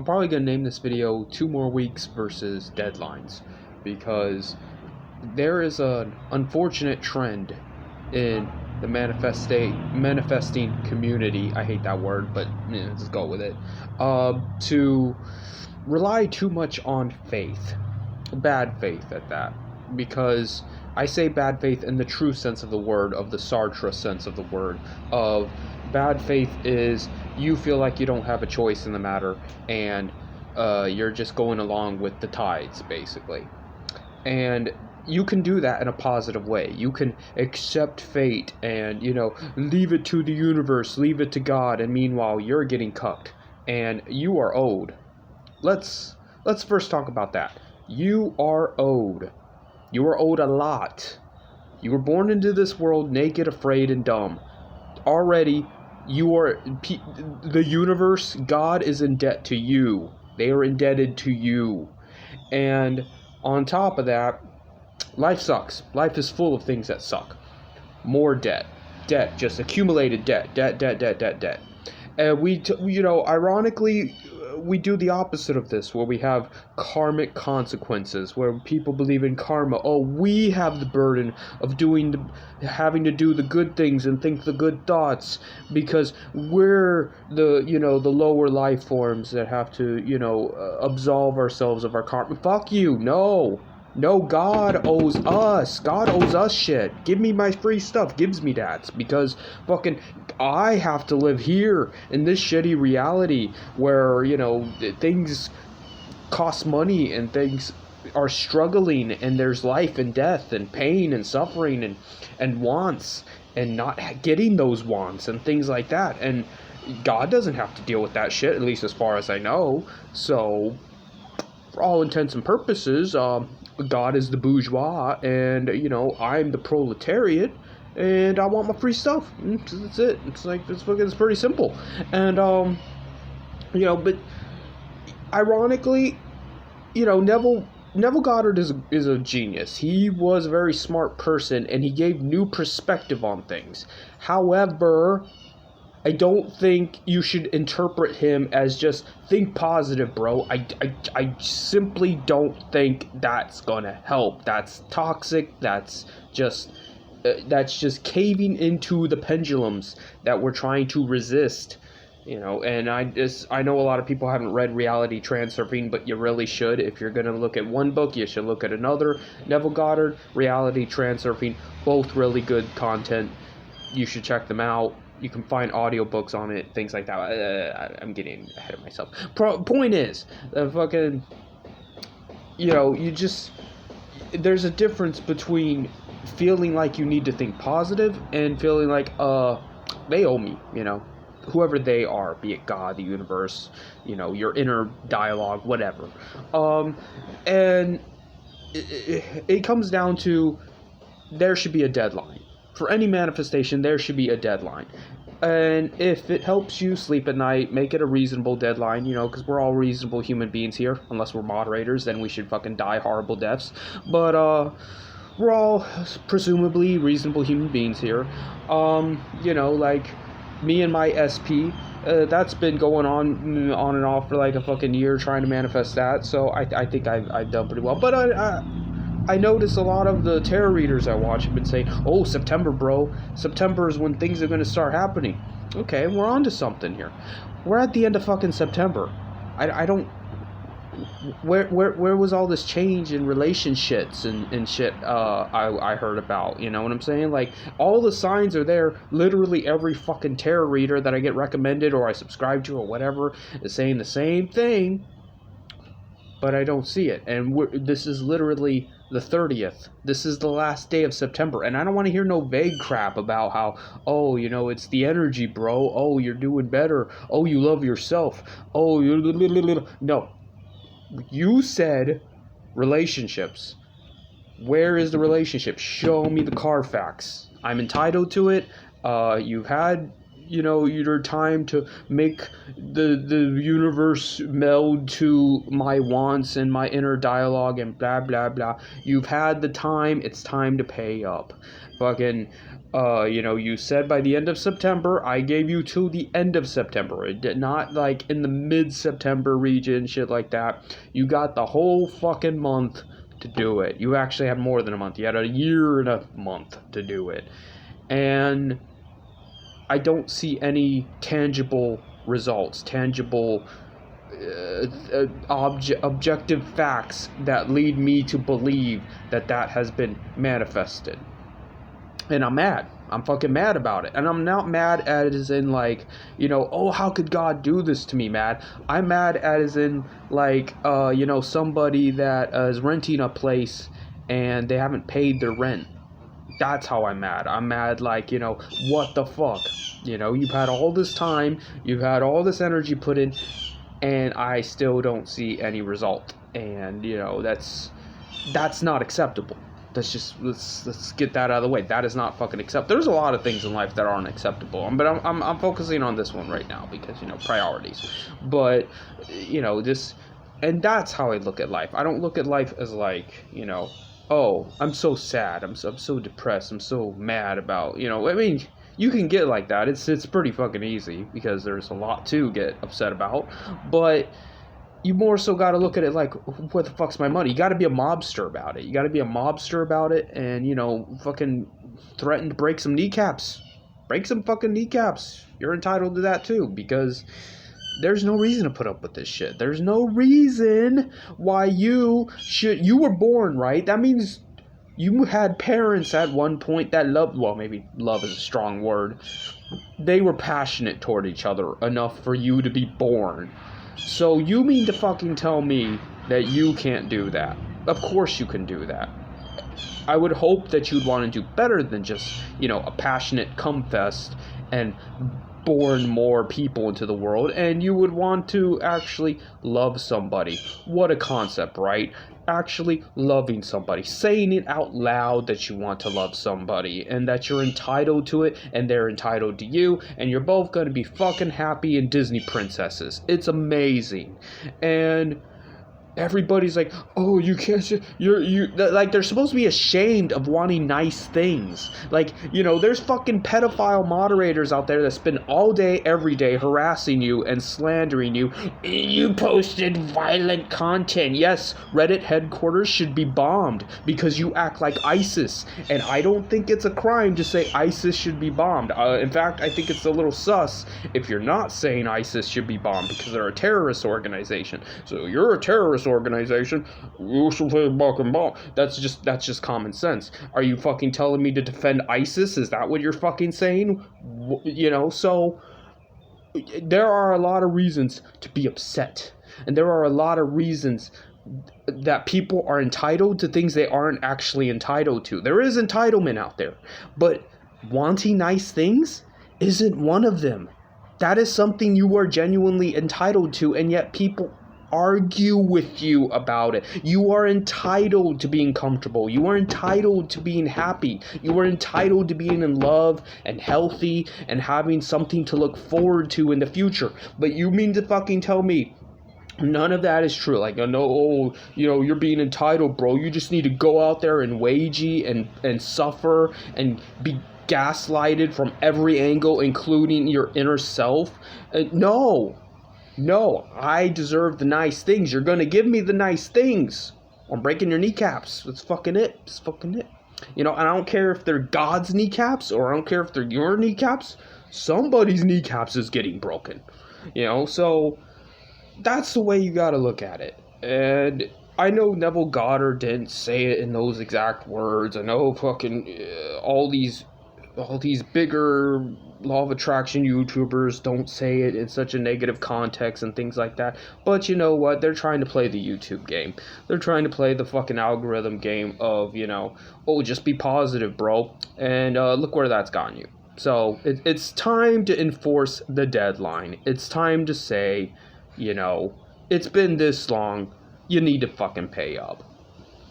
probably going to name this video 2 more weeks versus deadlines, because there is an unfortunate trend in the manifesting community. I hate that word, but let's go with it. To rely too much on faith, bad faith at that, because I say bad faith in the true sense of the word, of the Sartre sense of the word. Of bad faith is you feel like you don't have a choice in the matter, and you're just going along with the tides, basically. And you can do that in a positive way. You can accept fate and, leave it to the universe, leave it to God, and meanwhile you're getting cucked and you are owed. Let's first talk about that. You are owed. You are owed a lot. You were born into this world naked, afraid, and dumb. Already, the universe, God is in debt to you. They are indebted to you. And on top of that, life sucks. Life is full of things that suck. More debt. Debt. Just accumulated debt. Debt. And ironically, we do the opposite of this, where we have karmic consequences, where people believe in karma. Oh, we have the burden of having to do the good things and think the good thoughts, because we're the lower life forms that have to, absolve ourselves of our karma. Fuck you. No, God owes us. God owes us shit. Give me my free stuff. Gives me that. Because fucking I have to live here in this shitty reality where, things cost money and things are struggling, and there's life and death and pain and suffering and wants and not getting those wants and things like that. And God doesn't have to deal with that shit, at least as far as I know. So, for all intents and purposes, God is the bourgeois, and I'm the proletariat, and I want my free stuff. That's it. It's pretty simple. And but ironically, Neville Goddard is a genius. He was a very smart person, and he gave new perspective on things. However, I don't think you should interpret him as just think positive, bro. I simply don't think that's gonna help. That's toxic. That's just caving into the pendulums that we're trying to resist. And I know a lot of people haven't read Reality Transurfing, but you really should. If you're gonna look at one book, you should look at another. Neville Goddard, Reality Transurfing, both really good content. You should check them out. You can find audiobooks on it, things like that. I'm getting ahead of myself. Point is, fucking, there's a difference between feeling like you need to think positive and feeling like, they owe me, whoever they are, be it God, the universe, your inner dialogue, whatever. And it comes down to, there should be a deadline. For any manifestation, there should be a deadline. And if it helps you sleep at night, make it a reasonable deadline, because we're all reasonable human beings here. Unless we're moderators, then we should fucking die horrible deaths. But, we're all presumably reasonable human beings here. Like me and my SP, that's been going on and off for like a fucking year trying to manifest that. So I think I've done pretty well. But I notice a lot of the tarot readers I watch have been saying, oh, September, bro. September is when things are going to start happening. Okay, we're on to something here. We're at the end of fucking September. I don't... Where was all this change in relationships and shit I heard about? You know what I'm saying? Like, all the signs are there. Literally every fucking tarot reader that I get recommended or I subscribe to or whatever is saying the same thing. But I don't see it. And this is literally the 30th. This is the last day of September. And I don't want to hear no vague crap about how, oh, it's the energy, bro. Oh, you're doing better. Oh, you love yourself. Oh, no. You said relationships. Where is the relationship? Show me the Carfax. I'm entitled to it. You've had your time to make the universe meld to my wants and my inner dialogue and blah blah blah. You've had the time. It's time to pay up. Fucking You said by the end of September. I gave you till the end of September. It did not like in the mid-September region, shit like that. You got the whole fucking month to do it. You actually had more than a month. You had a year and a month to do it. And I don't see any tangible results, tangible objective facts that lead me to believe that that has been manifested. And I'm mad. I'm fucking mad about it. And I'm not mad at it as in like, oh, how could God do this to me, mad? I'm mad at as in like, somebody that is renting a place and they haven't paid their rent. That's how I'm mad. I'm mad like, what the fuck? You've had all this time, you've had all this energy put in, and I still don't see any result. And, that's not acceptable. Let's get that out of the way. That is not fucking acceptable. There's a lot of things in life that aren't acceptable, but I'm focusing on this one right now because priorities. But this, and that's how I look at life. I don't look at life as like oh, I'm so sad. I'm so depressed. I'm so mad about I mean, you can get like that. It's pretty fucking easy because there's a lot to get upset about, but you more so got to look at it like, what the fuck's my money? You got to be a mobster about it. You got to be a mobster about it and, fucking threaten to break some kneecaps. Break some fucking kneecaps. You're entitled to that too, because there's no reason to put up with this shit. There's no reason why you were born, right? That means you had parents at one point that loved, well, maybe love is a strong word. They were passionate toward each other enough for you to be born. So you mean to fucking tell me that you can't do that? Of course you can do that. I would hope that you'd want to do better than just, a passionate cum fest and born more people into the world, and you would want to actually love somebody. What a concept, right? Actually loving somebody, saying it out loud that you want to love somebody and that you're entitled to it and they're entitled to you, and you're both going to be fucking happy and Disney princesses. It's amazing. And everybody's like, oh, you can't say, like, they're supposed to be ashamed of wanting nice things. Like, there's fucking pedophile moderators out there that spend all day, every day harassing you and slandering you. You posted violent content. Yes, Reddit headquarters should be bombed because you act like ISIS. And I don't think it's a crime to say ISIS should be bombed. In fact, I think it's a little sus if you're not saying ISIS should be bombed because they're a terrorist organization. So you're a terrorist organization, you should play fucking bomb. That's just common sense. Are you fucking telling me to defend ISIS? Is that what you're fucking saying? So there are a lot of reasons to be upset, and there are a lot of reasons that people are entitled to things they aren't actually entitled to. There is entitlement out there, but wanting nice things isn't one of them. That is something you are genuinely entitled to, and yet people argue with you about it. You are entitled to being comfortable. You are entitled to being happy. You are entitled to being in love and healthy and having something to look forward to in the future. But you mean to fucking tell me none of that is true? Like, no, you're being entitled, bro. You just need to go out there and wagey and suffer and be gaslighted from every angle, including your inner self. No, I deserve the nice things. You're going to give me the nice things. I'm breaking your kneecaps. That's fucking it. It's fucking it. And I don't care if they're God's kneecaps or I don't care if they're your kneecaps. Somebody's kneecaps is getting broken. So that's the way you got to look at it. And I know Neville Goddard didn't say it in those exact words. I know fucking all these bigger law of attraction YouTubers don't say it in such a negative context and things like that. But you know what? They're trying to play the YouTube game. They're trying to play the fucking algorithm game of, oh, just be positive, bro. And look where that's gotten you. So it's time to enforce the deadline. It's time to say, it's been this long. You need to fucking pay up.